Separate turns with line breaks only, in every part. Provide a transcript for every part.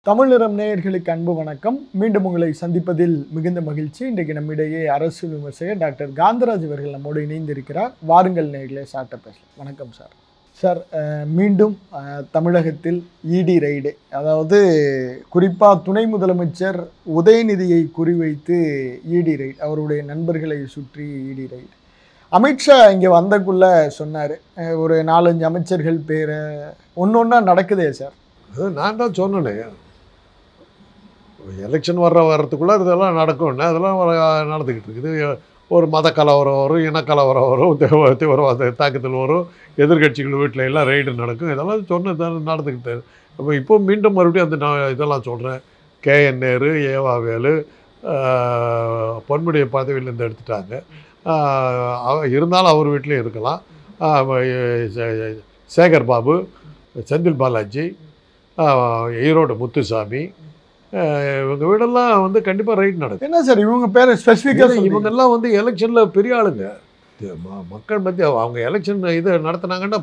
தமிழ் நிறம் நேயர்களுக்கு அன்பு வணக்கம். மீண்டும் உங்களை சந்திப்பதில் மிகுந்த மகிழ்ச்சி. இன்றைக்கு நம்மிடையே அரசு விமர்சகர் டாக்டர் காந்தராஜ் அவர்கள் நம்மோடு இணைந்திருக்கிறார். வாருங்கள் நேயர்களே, சார்ட்ட பேசலாம். வணக்கம் சார். சார், மீண்டும் தமிழகத்தில் இடி ரைடு, அதாவது குறிப்பாக துணை முதலமைச்சர் உதயநிதியை குறிவைத்து இடி ரைடு, அவருடைய நண்பர்களை சுற்றி இடி ரைடு. அமித்ஷா இங்கே வந்தக்குள்ள சொன்னார், ஒரு 4-5 அமைச்சர்கள் பேரை ஒன்று ஒன்றா நடக்குதே சார்.
அது நான் தான் சொன்னேன், எலெக்ஷன் வர்றதுக்குள்ளே இதெல்லாம் நடக்கும்னு. அதெல்லாம் நடந்துக்கிட்டு இருக்குது. ஒரு மத கலவரம் வரும், இனக்கலவரம் வரும், தீவிரவாத தாக்குதல் வரும், எதிர்கட்சிகள் வீட்டில் எல்லாம் ரைடு நடக்கும். இதெல்லாம் சொன்னது நடந்துக்கிட்டு. இப்போ மீண்டும் மறுபடியும் அந்த இதெல்லாம் சொல்கிறேன். KN நேரு, ஏவாவேலு, பொன்முடியை பதவியிலேருந்து எடுத்துட்டாங்க. இருந்தாலும் அவர் வீட்லேயும் இருக்கலாம். சேகர் பாபு, செந்தில் பாலாஜி, ஈரோடு முத்துசாமி, இவங்க வீடெல்லாம் வந்து கண்டிப்பாக ரைட் நடக்கும்.
என்ன சார் இவங்க பேர் ஸ்பெசிஃபிக்காக?
இவங்கெல்லாம் வந்து எலெக்ஷனில் பெரிய ஆளுங்க. மக்கள் மத்திய அவங்க எலெக்ஷன் இதை நடத்தினாங்கன்னா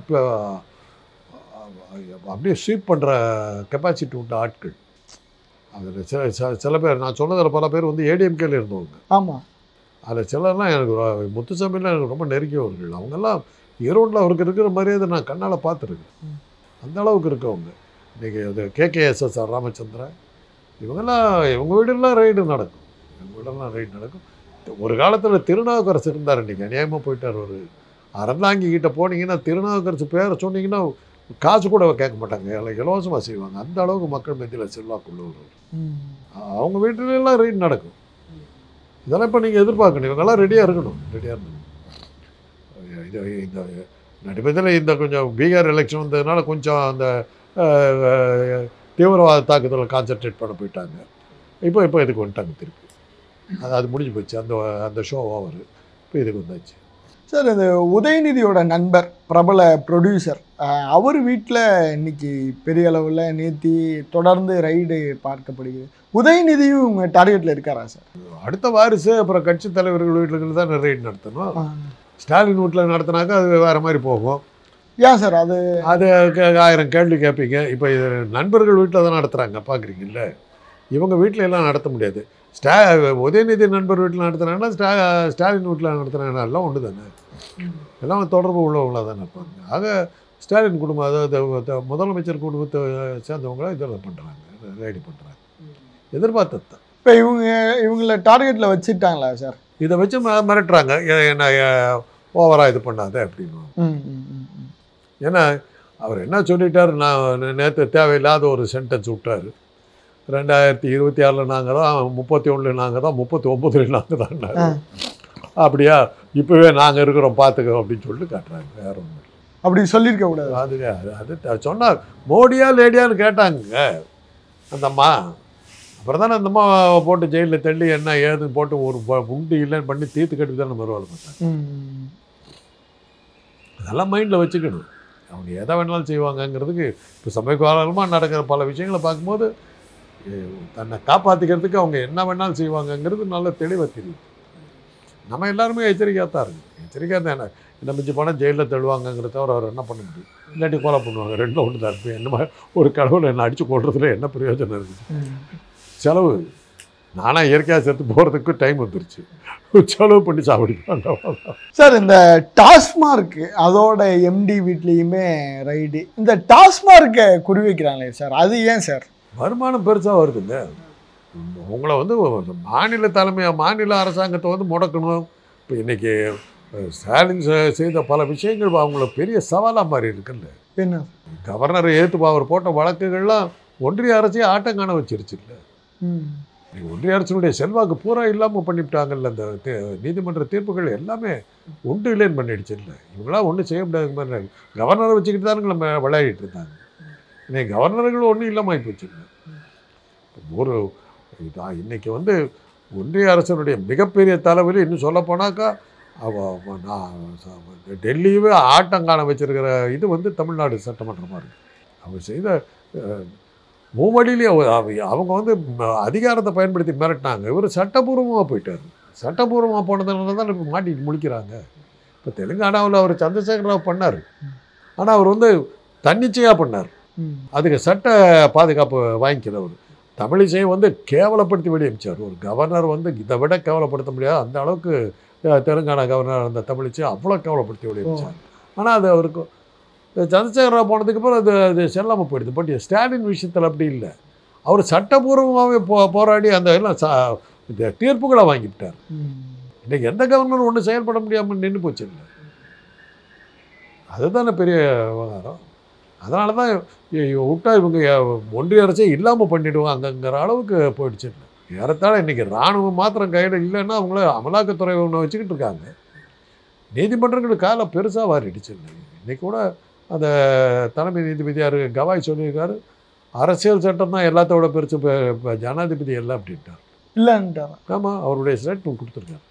அப்படியே ஸ்வீப் பண்ணுற கெப்பாசிட்டி உள்ள ஆட்கள். அதில் சில பேர், நான் சொன்னதில் பல பேர் வந்து ADMKல இருந்தவங்க.
ஆமாம். அதில்
சிலர்லாம் எனக்கு முத்துசாமிலாம் எனக்கு ரொம்ப நெருங்கியவர்கள். அவங்கெல்லாம் ஈரோட்டில் அவருக்கு இருக்கிற மரியாதை நான் கண்ணால் பார்த்துருக்கேன். அந்த அளவுக்கு இருக்கவங்க. இன்றைக்கி அது KKSSR ராமச்சந்திரன், இவங்க வீடெல்லாம் ரைடு நடக்கும். ஒரு காலத்தில் திருநாவுக்கரசு இருந்தார். இன்றைக்கி அநியாயமாக போயிட்டார். ஒரு அறந்தாங்கிக்கிட்ட போனீங்கன்னா திருநாவுக்கரசு பேரை சொன்னீங்கன்னா காசு கூட கேட்க மாட்டாங்க, இலவசமாக செய்வாங்க. அந்த அளவுக்கு மக்கள் மத்தியில் செல்வாக்குள்ளவர். அவங்க வீட்டிலெல்லாம் ரைடு நடக்கும். இதெல்லாம் இப்போ நீங்கள் எதிர்பார்க்கணும். இவங்கெல்லாம் ரெடியாக இருக்கணும். இந்த நடுமத்தில் இந்த கொஞ்சம் பீகார் எலெக்ஷன் வந்ததுனால கொஞ்சம் அந்த தீவிரவாத தாக்குதலை கான்சன்ட்ரேட் பண்ண போயிட்டாங்க. இப்போ இதுக்கு வந்துட்டாங்க திருப்பி. அது முடிஞ்சு போச்சு. அந்த ஷோ ஓவர். இப்போ இதுக்கு வந்தாச்சு.
சார், இந்த உதயநிதியோட நண்பர், பிரபல ப்ரொடியூசர், அவர் வீட்டில் இன்னைக்கு பெரிய அளவில் நேற்று தொடர்ந்து ரைடு பார்க்கப்படுகிறது. உதயநிதியும் உங்கள் டார்கெட்டில் இருக்காரா சார்?
அடுத்த வாரிசு அப்புறம் கட்சி தலைவர்கள் வீட்டுகளில் தான் ரைடு நடத்தணும். ஸ்டாலின் வீட்டில் நடத்தினாக்கா அது வேறு மாதிரி போகும்.
ஏன் சார்? அது
1000 கேள்வி கேட்பீங்க. இப்போ இது நண்பர்கள் வீட்டில் தான் நடத்துகிறாங்க, பார்க்குறீங்கல்ல. இவங்க வீட்டில் எல்லாம் நடத்த முடியாது. உதயநிதி நண்பர் வீட்டில் நடத்துனாங்கன்னா ஸ்டாலின் வீட்டில் நடத்துனாங்கன்னா எல்லாம் ஒன்று தானே. எல்லாம் தொடர்பு உள்ளவங்களாக தானே இருப்பாங்க. ஆக ஸ்டாலின் குடும்பம், அதாவது முதலமைச்சர் குடும்பத்தை சேர்ந்தவங்களாம் இதெல்லாம் பண்ணுறாங்க, ரைடு பண்ணுறாங்க. எதிர்பார்த்தது தான்.
இப்போ இவங்கள டார்கெட்டில் வச்சுட்டாங்களா சார்?
இதை வச்சு மிரட்டுறாங்க, என்ன ஓவராக இது பண்ணாத அப்படின்னு. ஏன்னா அவர் என்ன சொல்லிட்டார், நான் நேற்று தேவையில்லாத ஒரு சென்டென்ஸ் விட்டார். 2026 நாங்கள் தான், 31 நாங்கள் தான், 39 நாங்கள் தான். அப்படியா, இப்போவே நாங்கள் இருக்கிறோம் பார்த்துக்கோ அப்படின்னு சொல்லிட்டு காட்டுறாங்க. வேற ஒன்று
அப்படி சொல்லியிருக்க கூடாது.
அது சொன்னார். மோடியா லேடியான்னு கேட்டாங்க அந்த அம்மா. அப்புறம் தானே அந்த அம்மா போட்டு ஜெயிலில் தள்ளி என்ன ஏதுன்னு போட்டு ஒரு உண்டு இல்லைன்னு பண்ணி தீர்த்து கட்டி தானே மறுவாள் பார்த்தாங்க. அதெல்லாம் மைண்டில் வச்சுக்கணும். அவங்க எதை வேணாலும் செய்வாங்கங்கிறதுக்கு இப்போ சமீபகாலமாக நடக்கிற பல விஷயங்களை பார்க்கும்போது தன்னை காப்பாற்றிக்கிறதுக்கு அவங்க என்ன வேணாலும் செய்வாங்கங்கிறது நல்ல தெளிவாக தெரியுது. நம்ம எல்லாருமே எச்சரிக்கையாக தான் இருக்குது. எச்சரிக்கையாக தான் என்ன மிஞ்சி போனால் ஜெயிலில் தள்ளுவாங்கங்கிறத தவிர அவர் என்ன பண்ண முடியும்? இல்லாட்டி கொலை பண்ணுவாங்க. ரெண்டும் ஒன்று தான் இருப்பேன். என்ன ஒரு கடவுளை என்னை அடித்து கொள்றதுல என்ன பிரயோஜனம் இருக்குது? செலவு. நானாக இயற்கையாக செத்து போகிறதுக்கு டைம் வந்துருச்சு. செலவு பண்ணி சாப்பிடுவாங்க.
சார், இந்த டாஸ்மார்க் அதோட MD வீட்லேயுமே ரைடு. இந்த டாஸ்மார்க்கை குறி வைக்கிறாங்களே சார், அது ஏன் சார்?
வருமானம் பெருசாக வருதுங்க. உங்களை வந்து மாநில மாநில அரசாங்கத்தை வந்து முடக்கணும். இப்போ இன்றைக்கி ஸ்டாலின் செய்த பல விஷயங்கள் அவங்கள பெரிய சவாலாக மாறி இருக்குல்ல.
என்ன?
கவர்னரை ஏற்று அவர் போட்ட வழக்குகள்லாம் ஒன்றிய அரசையே ஆட்டம் காண வச்சிருச்சு இல்லை. ஒன்றிய அரசினுடைய செல்வாக்கு பூரா இல்லாமல் பண்ணிவிட்டாங்கல்ல. அந்த நீதிமன்ற தீர்ப்புகள் எல்லாமே ஒன்று இல்லைன்னு பண்ணிடுச்சு இல்லை. இவங்களாம் ஒன்றும் செய்ய முடியாத மாதிரி கவர்னரை வச்சுக்கிட்டு தானுங்க நம்ம விளையாடிட்டு இருந்தாங்க. இன்னைக்கு கவர்னர்கள் ஒன்றும் இல்லாமல் போச்சுங்க. ஒரு இன்னைக்கு வந்து ஒன்றிய அரசனுடைய மிகப்பெரிய தலைவலி இன்னும் சொல்ல போனாக்கா டெல்லியவே ஆட்டம் காண வச்சிருக்கிற இது வந்து தமிழ்நாடு சட்டமன்றமாக இருக்குது. அவங்க செய்த மூவடியிலே அவங்க வந்து அதிகாரத்தை பயன்படுத்தி மிரட்டினாங்க. இவர் சட்டபூர்வமாக போயிட்டார். சட்டபூர்வமாக போனதுனால தான் இப்போ மாட்டிட்டு முழிக்கிறாங்க. இப்போ தெலுங்கானாவில் அவர் சந்திரசேகர ராவ் பண்ணார். ஆனால் அவர் வந்து தன்னிச்சையாக பண்ணார். அதுக்கு சட்ட பாதுகாப்பு வாங்கிக்கிறவர். தமிழிசையை வந்து கேவலப்படுத்தி வெளியமிச்சார். ஒரு கவர்னர் வந்து இதை விட கேவலப்படுத்த முடியாது, அந்த அளவுக்கு தெலுங்கானா கவர்னர் அந்த தமிழிசை அவ்வளோ கேவலப்படுத்தி வெளியமிச்சார். ஆனால் அது அவருக்கு சந்திரசேகர ராவ் போனதுக்கு அப்புறம் அது செல்லாமல் போயிடுது. பட் ஸ்டாலின் விஷயத்தில் அப்படி இல்லை. அவர் சட்டபூர்வமாகவே போராடி அந்த எல்லாம் இந்த தீர்ப்புகளை வாங்கிவிட்டார். இன்றைக்கி எந்த கவர்னரும் ஒன்றும் செயல்பட முடியாமல் நின்று போச்சு இல்லை. அதுதானே பெரிய விவகாரம். அதனால தான் விட்டா இவங்க ஒன்றிய அரசே இல்லாமல் பண்ணிவிடுவாங்கங்கிற அளவுக்கு போயிடுச்சு இல்லை. ஏறத்தாழ இன்றைக்கி இராணுவம் மாத்திரம் கையில் இல்லைன்னா அவங்கள அமலாக்கத்துறை ஒன்று வச்சுக்கிட்டு இருக்காங்க. நீதிமன்றங்கள் காலை பெருசாக வாரிடுச்சு இல்லை. இன்றைக்கி கூட அந்த தலைமை நீதிபதியார் கவாய் சொல்லியிருக்காரு, அரசியல் சட்டம் தான் எல்லாத்தோட பெருசு, இப்போ ஜனாதிபதி எல்லாம் அப்படின்ட்டார்.
இல்லைன்ட்டார்.
ஆமாம், அவருடைய ஸ்டேட்மெண்ட் கொடுத்துருக்காரு.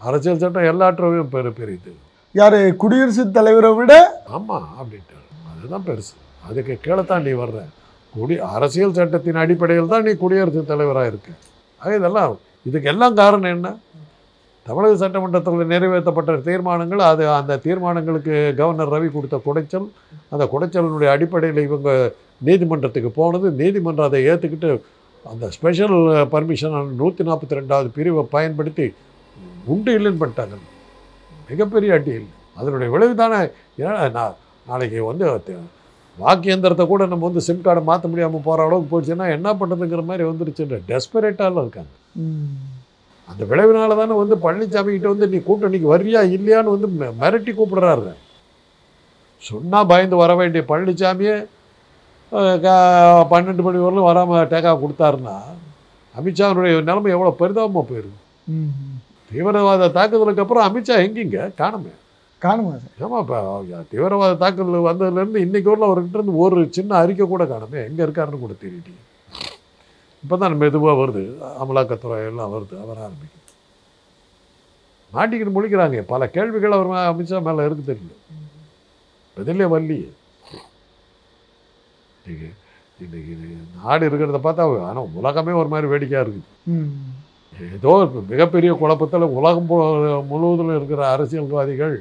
அரசியல் சட்டம் எல்லாற்றையும் பெரியது.
யார் குடியரசுத் தலைவரை விட?
ஆமாம் அப்படின்ட்டார். அதுதான் பெருசு. அதுக்கு கீழே தான் நீ வர்ற. அரசியல் சட்டத்தின் அடிப்படையில் தான் நீ குடியரசுத் தலைவராக இருக்க. ஆக இதெல்லாம் இதுக்கு எல்லாம் காரணம் என்ன? தமிழக சட்டமன்றத்தில் நிறைவேற்றப்பட்ட தீர்மானங்கள், அது அந்த தீர்மானங்களுக்கு கவர்னர் ரவி கொடுத்த குடைச்சல், அந்த குடைச்சலினுடைய அடிப்படையில் இவங்க நீதிமன்றத்துக்கு போனது, நீதிமன்றம் அதை ஏற்றுக்கிட்டு அந்த ஸ்பெஷல் பர்மிஷன் 142வது பிரிவை பயன்படுத்தி உண்டு இல்லைன்னு பண்ணிட்டாங்க. மிகப்பெரிய அடி இல்லை. அதனுடைய விளைவு தானே. ஏன்னா நாளைக்கு வந்து வாக்கு இயந்திரத்தை கூட நம்ம வந்து சிம் கார்டை மாற்ற முடியாமல் போகிற அளவுக்கு போயிடுச்சுன்னா என்ன பண்ணுறதுங்கிற மாதிரி வந்துருச்சுன்ற டெஸ்பரேட்டாக இருக்காங்க. அந்த விளைவினால தானே வந்து பழனிசாமி கிட்ட வந்து நீ கூட்டணிக்கு வரியா இல்லையான்னு வந்து மிரட்டி கூப்பிடுறாரு. சொன்னால் பயந்து வர வேண்டிய பழனிசாமியே 12 மணி வரலும் வராமல் டேக்கா கொடுத்தாருன்னா அமித்ஷாவுடைய நிலைமை எவ்வளோ பரிதாபமாக போயிருக்கு. தீவிரவாத தாக்குதலுக்கு அப்புறம் அமித்ஷா எங்கேங்க காணுமே. ஆமாம், இப்போ தீவிரவாத தாக்குதல் வந்ததுலேருந்து இன்றைக்கி ஊரில் அவர்கிட்ட இருந்து ஒரு சின்ன அறிக்கை கூட காணுமே. எங்கே இருக்காருன்னு கூட தெரியல. இப்போ தான் மெதுவாக வருது, அமலாக்கத்துறை எல்லாம் வருது, வர ஆரம்பிக்கும். மாட்டிக்கிட்டு முழிக்கிறாங்க. பல கேள்விகள் அவர் அமித்ஷா மேலே இருக்கு தெரியல, பதிலே வரலையே. இன்னைக்கு நாடு இருக்கிறத பார்த்தா ஆனால் உலகமே ஒரு மாதிரி வேடிக்கையாக இருக்குது. ஏதோ மிகப்பெரிய குழப்பத்தில் உலகம் முழுவதும் இருக்கிற அரசியல்வாதிகள்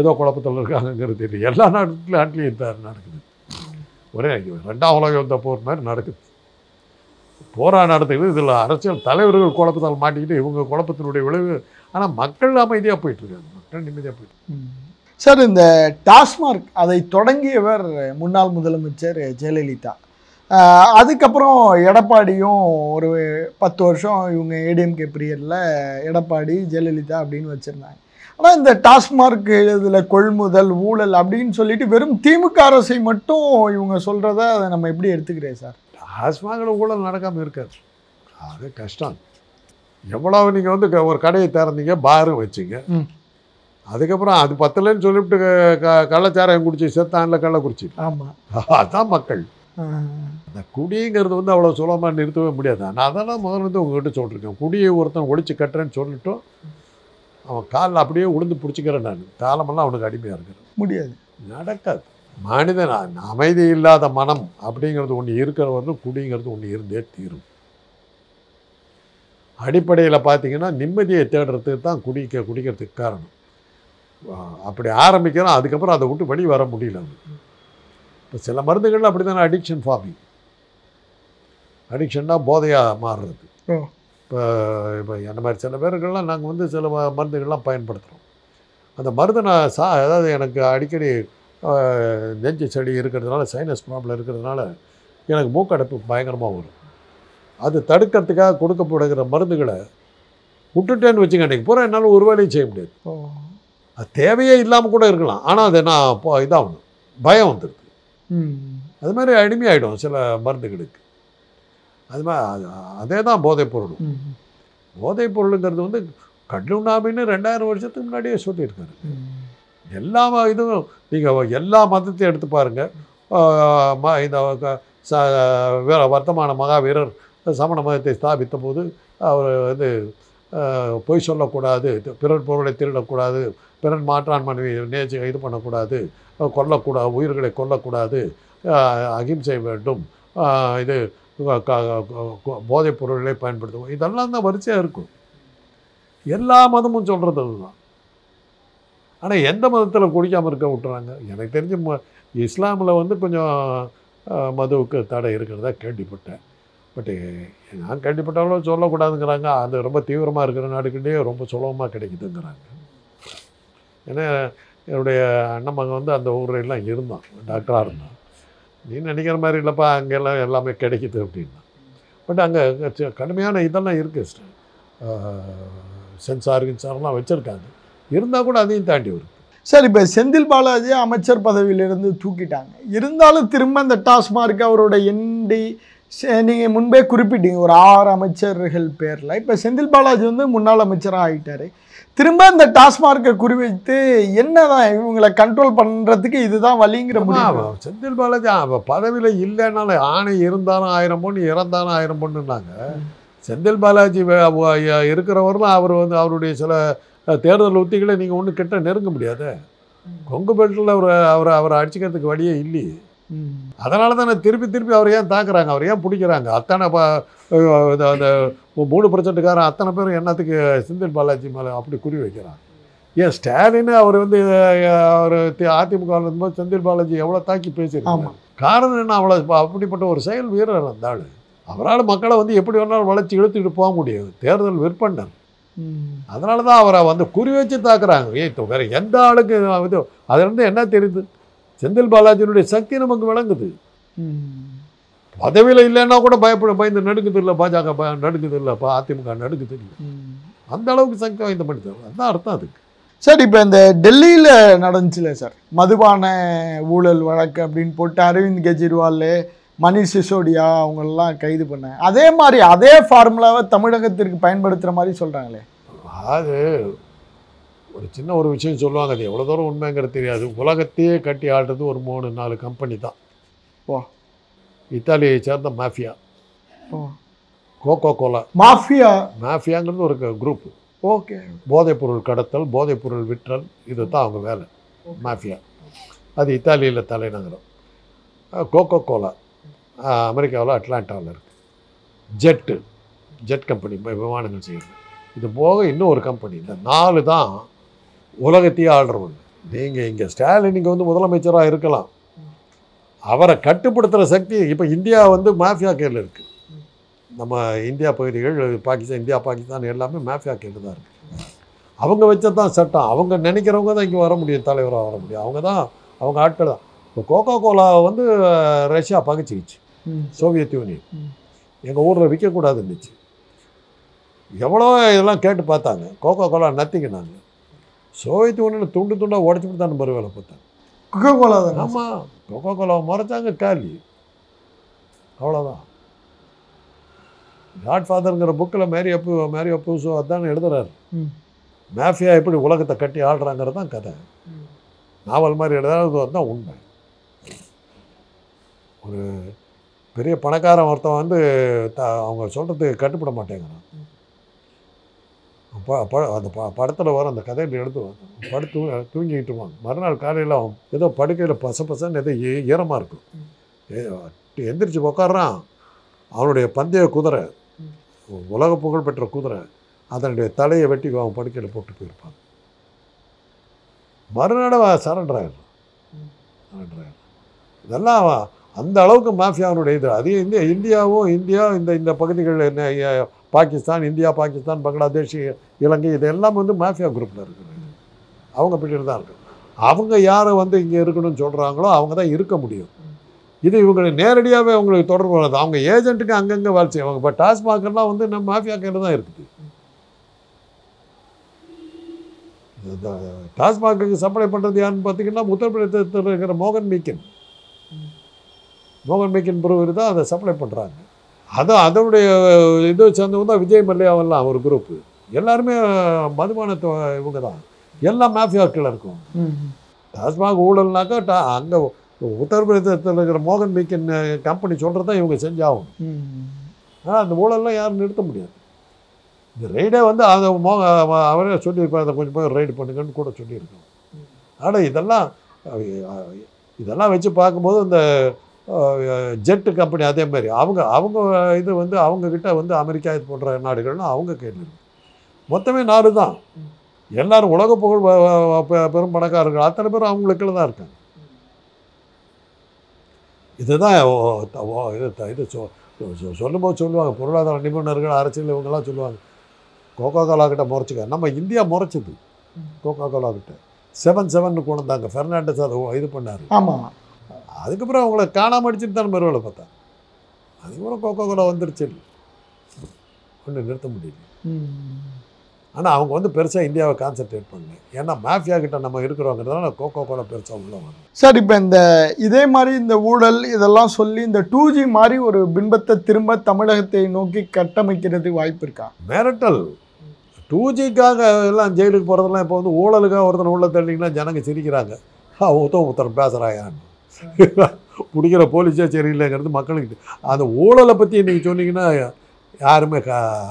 ஏதோ குழப்பத்தில் இருக்காங்கங்கிறது தெரியல. எல்லா நாட்டிலையும் நடக்குது. ஒரே 2ஆம் உலக யுத்த போர் மாதிரி நடக்குது. போராட நடத்துகிறது. இதில் அரசியல் தலைவர்கள் குழப்பத்தால் மாட்டிக்கிட்டு இவங்க குழப்பத்தினுடைய விளைவு. ஆனால் மக்கள் அமைதியாக போயிட்டுருக்காங்க, மக்கள் நிம்மதியாக போயிட்டு.
சார், இந்த டாஸ்மார்க் அதை தொடங்கியவர் முன்னாள் முதலமைச்சர் ஜெயலலிதா. அதுக்கப்புறம் எடப்பாடியும் ஒரு 10 வருஷம் இவங்க ஏடிஎம்கே பீரியடில் எடப்பாடி ஜெயலலிதா அப்படின்னு வச்சுருந்தாங்க. ஆனால் இந்த டாஸ்மார்க் இதில் கொள்முதல் ஊழல் அப்படின்னு சொல்லிட்டு வெறும் திமுக அரசை மட்டும் இவங்க சொல்கிறத அதை நம்ம எப்படி எடுத்துக்கிறேன் சார்?
டாஸ்மாகில் ஊழல் நடக்காமல் இருக்காது, அது கஷ்டம். எவ்வளவு நீங்கள் வந்து ஒரு கடையை திறந்தீங்க, பாரு வச்சிங்க, அதுக்கப்புறம் அது பத்தலைன்னு சொல்லிவிட்டு கள்ளச்சாராயம் குடிச்சு செத்தானில் கள்ளக்குறிச்சி.
ஆமாம்,
அதுதான் மக்கள். அந்த குடிங்கிறது வந்து அவ்வளோ சுலபமாக நிறுத்தவே முடியாது. நான் அதெல்லாம் முதல்ல வந்து உங்ககிட்ட சொல்லியிருக்கேன். குடியை ஒருத்தன் ஒழிச்சு கட்டுறேன்னு சொல்லிட்டோம், அவன் காலில் அப்படியே உளுந்து பிடிச்சிக்கிறேன். நான் காலமெல்லாம் அவனுக்கு அடிமையாக இருக்கிறேன்.
முடியாது,
நடக்காது. மனிதன் அமைதி இல்லாத மனம் அப்படிங்கிறது ஒன்று இருக்கிறவர்கள் குடிங்கிறது ஒன்று இருந்தே தீரும். அடிப்படையில் பார்த்தீங்கன்னா நிம்மதியை தேடுறதுக்கு தான் குடிக்கிறதுக்கு காரணம். அப்படி ஆரம்பிக்கிறோம், அதுக்கப்புறம் அதை விட்டு வெளியே வர முடியல. இப்போ சில மருந்துகள் அப்படி தானே அடிக்ஷன் ஃபார்மிங். அடிக்ஷன்னா போதையாக மாறுறது. இப்போ என்ன மாதிரி சில பேருக்கெல்லாம் நாங்கள் வந்து சில மருந்துகள்லாம் பயன்படுத்துகிறோம். அந்த மருந்து நான் அதாவது எனக்கு அடிக்கடி நெஞ்சு செடி இருக்கிறதுனால, சைனஸ் ப்ராப்ளம் இருக்கிறதுனால எனக்கு மூக்கடைப்பு பயங்கரமாக வரும். அது தடுக்கிறதுக்காக கொடுக்கப்படுகிற மருந்துகளை விட்டுட்டேன்னு வச்சுங்க, அன்றைக்கி பூரா என்னால் ஒரு வேலையும் செய்ய முடியாது. அது தேவையே இல்லாமல் கூட இருக்கலாம், ஆனால் அது நான் இதாகணும், பயம் வந்துடுது. அது மாதிரி அடிமையாகிடும் சில மருந்துகளுக்கு. அது மாதிரி அதே தான் போதைப் பொருள். போதைப் பொருளுங்கிறது வந்து கட்லுண்ணாமின்னு 2000 வருஷத்துக்கு முன்னாடியே சொல்லியிருக்காரு. எல்லா இதுவும் நீங்கள் எல்லா மதத்தையும் எடுத்து பாருங்கள். இந்த வர்த்தமான மகாவீரர் சமண மதத்தை ஸ்தாபித்த போது அவர் வந்து பொய் சொல்லக்கூடாது, பிறர் பொருளை திருடக்கூடாது, பிறன் மாற்றான் மனைவி நேச்சு இது பண்ணக்கூடாது, கொல்லக்கூடாது, உயிர்களை கொல்லக்கூடாது, அகிம்சை வேண்டும், இது போதைப் பொருள்களை பயன்படுத்துவோம், இதெல்லாம் தான் வரிசையாக இருக்கும். எல்லா மதமும் சொல்கிறது அதுதான். ஆனால் எந்த மதத்தில் குடிக்காமல் இருக்க விட்டுறாங்க? எனக்கு தெரிஞ்சு இஸ்லாமில் வந்து கொஞ்சம் மதுவுக்கு தடை இருக்கிறதா கேள்விப்பட்டேன். பட்டு நான் கேள்விப்பட்டாலும் சொல்லக்கூடாதுங்கிறாங்க. அது ரொம்ப தீவிரமாக இருக்கிற நாடுகிட்டே ரொம்ப சுலபமாக கிடைக்குதுங்கிறாங்க. ஏன்னா என்னுடைய அண்ணன் மகன் வந்து அந்த ஊரெல்லாம் இருந்தான், டாக்டராக இருந்தான். நீ நினைக்கிற மாதிரி இல்லைப்பா, அங்கெல்லாம் எல்லாமே கிடைக்குது அப்படின்னா. பட் அங்கே கடுமையான இதெல்லாம் இருக்குது, சென்சார்லாம் வச்சுருக்காங்க. இருந்தால் கூட அதையும் தாண்டி வரும்.
சார், இப்போ செந்தில் பாலாஜி அமைச்சர் பதவியிலிருந்து தூக்கிட்டாங்க. இருந்தாலும் திரும்ப இந்த டாஸ்மார்க் அவரோட என்டி நீங்கள் முன்பே குறிப்பிட்டீங்க ஒரு 6 அமைச்சர்கள் பேரில். இப்போ செந்தில் பாலாஜி வந்து முன்னாள் அமைச்சராக ஆகிட்டாரு. திரும்ப இந்த டாஸ்மார்க்கை குறிவைத்து என்னதான் இவங்களை கண்ட்ரோல் பண்ணுறதுக்கு இதுதான் வழிங்கிற முடியும்.
செந்தில் பாலாஜி பதவியில் இல்லைன்னாலும் ஆணை இருந்தாலும் 1000 பொண்ணு, இறந்தாலும் 1000 பொண்ணுன்னாங்க. செந்தில் பாலாஜி இருக்கிறவரெலாம் அவர் வந்து அவருடைய சில தேர்தல் உத்திகளை நீங்கள் ஒன்றும் கிட்ட நெருங்க முடியாது. கொங்கு பெல்ட்டில் அவரை அடிச்சுக்கிறதுக்கு வழியே இல்லையே. அதனால தானே திருப்பி அவரை ஏன் தாக்குறாங்க, அவர் ஏன் பிடிக்கிறாங்க? அத்தனை அந்த 3%காரன் அத்தனை பேரும் என்னத்துக்கு செந்தில் பாலாஜி மேலே அப்படி குறி வைக்கிறாங்க? ஏன் ஸ்டாலின் அவர் வந்து அவர் அதிமுக இருந்தபோது செந்தில் பாலாஜி எவ்வளோ தாக்கி பேசியிருக்காங்க. காரணம் என்ன? அவ்வளோ அப்படிப்பட்ட ஒரு செயல் வீரர் அந்த ஆள். அவரால் மக்களை வந்து எப்படி வேணாலும் வளர்ச்சி இழுத்துக்கிட்டு போக முடியும். தேர்தல் விற்பனர். அதனால தான் அவரை வந்து குறி வச்சு தாக்குறாங்க. வேறு எந்த ஆளுக்கு இது அதுலேருந்து என்ன தெரியுது? செந்தில் பாலாஜியினுடைய சக்தி நமக்கு விளங்குது. பதவியில் இல்லைன்னா கூட பயந்து நடுக்குது இல்லை, பாஜக நடுக்குது இல்லைப்பா, அதிமுக நடுக்குது இல்லை. அந்த அளவுக்கு சக்தி வாய்ந்த மனிதர். அதுதான் அர்த்தம் அதுக்கு.
சார், இப்போ இந்த டெல்லியில் நடந்துச்சுல சார், மதுபான ஊழல் வழக்கு அப்படின்னு போட்டு அரவிந்த் கெஜ்ரிவால், மணிஷ் சிசோடியா அவங்களெல்லாம் கைது பண்ண, அதே மாதிரி அதே ஃபார்முலாவை தமிழகத்திற்கு பயன்படுத்துகிற மாதிரி சொல்கிறாங்களே.
அது ஒரு சின்ன ஒரு விஷயம் சொல்லுவாங்க, அது எவ்வளோ தூரம் உண்மைங்கிறது தெரியாது. உலகத்தையே கட்டி ஆடுறது ஒரு 3-4 கம்பெனி தான்.
ஓ,
இத்தாலியை சேர்ந்த மாஃபியா, கோகோ கோலா மாஃபியாங்கிறது ஒரு குரூப்பு.
ஓகே.
போதைப்பொருள் கடத்தல், போதைப்பொருள் விற்றல், இது தான் அவங்க வேலை, மாஃபியா. அது இத்தாலியில் தலைநகரம். கோகோ கோலா அமெரிக்காவில் அட்லாண்டாவில் இருக்குது. ஜெட் கம்பெனி விமானங்கள் செய்கிறது. இது போக இன்னும் ஒரு கம்பெனி. இந்த 4 தான் உலகத்தையே ஆள்றவங்க. நீங்கள் இங்கே ஸ்டாலின் இங்கே வந்து முதலமைச்சராக இருக்கலாம், அவரை கட்டுப்படுத்துகிற சக்தி இப்போ இந்தியா வந்து மாஃபியா கையில் இருக்குது. நம்ம இந்தியா பகுதிகள், இந்தியா பாகிஸ்தான் எல்லாமே மாஃபியா கையில் தான் இருக்குது. அவங்க வச்சதான் சட்டம். அவங்க நினைக்கிறவங்க தான் இங்கே வர முடியும், தலைவராக வர முடியும். அவங்க ஆட்கள் தான். இப்போ கோகோ கோலா வந்து ரஷ்யா பகிச்சிக்கிச்சு, சோவியத் யூனியன். எங்கள் ஊரில் விற்கக்கூடாது இருந்துச்சு. எவ்வளோ இதெல்லாம் கேட்டு பார்த்தாங்க. கோகோ கோலா நத்திக்கினாங்க. சோவியத் யூனியனை துண்டாக உடச்சிட்டு தான் மறு வேலை பார்த்தாங்க.
கோகோ கோலா தான்.
ஆமாம், கோகோ கோலாவை முறைச்சாங்க, காலி. அவ்வளோதான். காட் ஃபாதருங்கிற புக்கில் மேரி அப்பூசோ அதான் எழுதுறாரு. மாஃபியா எப்படி உலகத்தை கட்டி ஆடுறாங்கிறது தான் கதை. நாவல் மாதிரி எழுதுறது தான் உண்மை. ஒரு பெரிய பணக்காரன் ஒருத்தன் வந்து அவங்க சொல்கிறதுக்கு கட்டுப்பட மாட்டேங்கிறான். அந்த படத்தில் வர அந்த கதையில் எடுத்து தூங்கிக்கிட்டுருவாங்க. மறுநாள் காலையில் அவன் ஏதோ படுக்கையில் பசன்னு ஏதோ ஈரமாக இருக்கும். எந்திரிச்சு உட்காடுறான். அவனுடைய பந்தய குதிரை, உலக புகழ் பெற்ற குதிரை, அதனுடைய தலையை வெட்டி அவன் படுக்கையில் போட்டு போயிருப்பான். மறுநாள் சரண்டர் ஆயிடுறான். இதெல்லாம் அந்த அளவுக்கு மாஃபியாவுடைய இது. அது இந்தியா இந்த பகுதிகளில் என்ன பாகிஸ்தான், இந்தியா, பாகிஸ்தான், பங்களாதேஷ், இலங்கை, இதெல்லாம் வந்து மாஃபியா குரூப்பில் இருக்குது. அவங்க பின்னாடி தான் இருக்கு. அவங்க யாரை வந்து இங்கே இருக்கணும்னு சொல்கிறாங்களோ அவங்க தான் இருக்க முடியும். இது இவங்களுக்கு நேரடியாகவே அவங்களுக்கு தொடர்பு வராது. அவங்க ஏஜென்ட்டுக்கு அங்கங்கே வேலை செய்வாங்க. இப்போ டாஸ்மாகெல்லாம் வந்து நம்ம மாஃபியா கையில் தான் இருக்குது. டாஸ்மாக்கு சப்ளை பண்ணுறது யாருன்னு பார்த்தீங்கன்னா உத்தரப்பிரதேசத்தில் இருக்கிற மோகன் மீக்கன் புரூவர் தான் அதை சப்ளை பண்ணுறாங்க. அதனுடைய இது சேர்ந்தவங்க தான் விஜய் மல்லையாவெல்லாம் ஒரு குரூப்பு. எல்லாருமே மதுபானத்தை இவங்க தான். எல்லாம் மாஃபியாக்கள் இருக்கும். டாஸ்மாக் ஊழல்னாக்கா அங்கே உத்தரப்பிரதேசத்தில் இருக்கிற மோகன் மீக்கன் கம்பெனி சொல்கிறது தான் இவங்க செஞ்சாகும். ஆனால் அந்த ஊழல்லாம் யாரும் நிறுத்த முடியாது. இந்த ரெய்டே வந்து அதை அவரே சொல்லியிருப்பார், அதை கொஞ்சம் போய் ரைடு பண்ணுங்கன்னு கூட சொல்லியிருக்கோம். ஆனால் இதெல்லாம் வச்சு பார்க்கும்போது இந்த ஜெட்டு கம்பெனி அதே மாதிரி அவங்க இது வந்து அவங்கக்கிட்ட வந்து அமெரிக்கா இது போன்ற நாடுகள்லாம் அவங்க கையில் இருக்கு. மொத்தமே 4 தான். எல்லோரும் உலக புகழ் பெரும் பணக்காரர்கள் அத்தனை பேரும் அவங்களுக்குள்ள தான் இருக்காங்க. இதுதான் இது சொல்லும்போது சொல்லுவாங்க, பொருளாதார நிபுணர்கள் அரசியல் இவங்கெல்லாம் சொல்லுவாங்க, கோகோ கோலா கிட்ட முறைச்சிக்க. நம்ம இந்தியா முறைச்சது கோகோ கோலா கிட்ட 7-7 கொண்டு வந்தாங்க. ஃபெர்னாண்டஸ் அதை இது பண்ணார்.
ஆமாம்.
அதுக்கப்புறம் அவங்கள காணாமல் அடிச்சுட்டு தான் மறுவேளை பார்த்தா. அதுக்கப்புறம் கோகோ கோலா வந்துருச்சு, ஒன்றும் நிறுத்த முடியல. ஆனால் அவங்க வந்து பெருசாக இந்தியாவை கான்சென்ட்ரேட் பண்ணல. ஏன்னா மாஃபியா கிட்ட நம்ம இருக்கிறோங்கிறதுனால கோகோ கோலா பெருசாக உள்ள வரும்.
சார், இப்போ இதே மாதிரி இந்த ஊழல் இதெல்லாம் சொல்லி இந்த 2G மாதிரி ஒரு பின்பத்தை திரும்ப தமிழகத்தை நோக்கி கட்டமைக்கிறதுக்கு வாய்ப்பு இருக்கா?
மிரட்டல் 2Gக்காக எல்லாம் ஜெயிலுக்கு போகிறதெல்லாம் இப்போ வந்து ஊழலுக்காக ஒருத்தனை உள்ள தள்ளிங்கன்னா ஜனங்க சிரிக்கிறாங்க. ஒருத்தன் பேசுகிறாயான்னு பிடிக்கிற போலீஸே சரியில்லைங்கிறது மக்களுக்கு. அந்த ஊழலை பற்றி இன்றைக்கி சொன்னீங்கன்னா யாருமே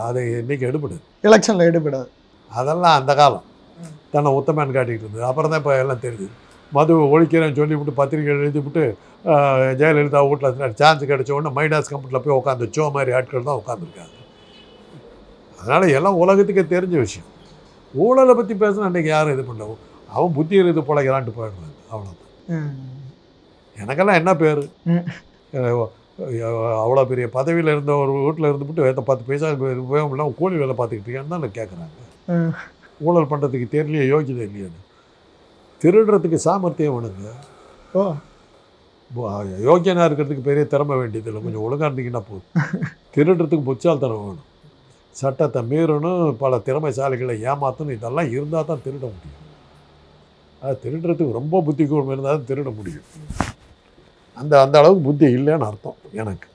அதை இன்றைக்கி எடுபடாது,
எலெக்ஷனில் எடுபடாது.
அதெல்லாம் அந்த காலம் தன்னை உத்தமேன்னு காட்டிக்கிட்டு இருந்தது. அப்புறம் தான் இப்போ எல்லாம் தெரியுது. மது ஒழிக்கிறேன்னு சொல்லிவிட்டு பத்திரிகை எழுதிவிட்டு ஜெயலலிதா வீட்டில் சான்ஸ் கிடைச்ச உடனே மைடாஸ் கம்பெனியில் போய் உட்காந்து சோ மாதிரி ஆட்கள் தான் உட்காந்துருக்காங்க. அதனால் எல்லாம் உலகத்துக்கே தெரிஞ்ச விஷயம். ஊழலை பற்றி பேசினா அன்றைக்கி யாரும் இது பண்ணல. அவன் புத்தி இது பிழைக்கிறான்ட்டு போயிடுறாங்க, அவ்வளோதான். எனக்கெல்லாம் என்ன பேர், அவ்வளோ பெரிய பதவியில் இருந்த ஒரு வீட்டில் இருந்துவிட்டு 10 பைசா உபயோகம் கூலி வேலை பார்த்துக்கிட்டு இருக்கான்னு தான் கேட்குறாங்க. ஊழல் பண்ணுறதுக்கு தெரியலையே, யோகியதை இல்லையான்னு. திருடுறதுக்கு சாமர்த்தியம் வேணுங்க. யோக்கியனாக இருக்கிறதுக்கு பெரிய திறமை வேண்டியதில்லை, கொஞ்சம் ஒழுங்காக இருந்தீங்கன்னா போதும். திருடுறதுக்கு புச்சால்தனம் வேணும், சட்டத்தை மீறணும், பல திறமைசாலிகளை ஏமாற்றணும். இதெல்லாம் இருந்தால் தான் திருட முடியும். அது திருடுறதுக்கு ரொம்ப புத்தி கூர்மை இருந்தால் தான் திருட முடியும். அந்த அளவுக்கு புத்தி இல்லைன்னு அர்த்தம் எனக்கு.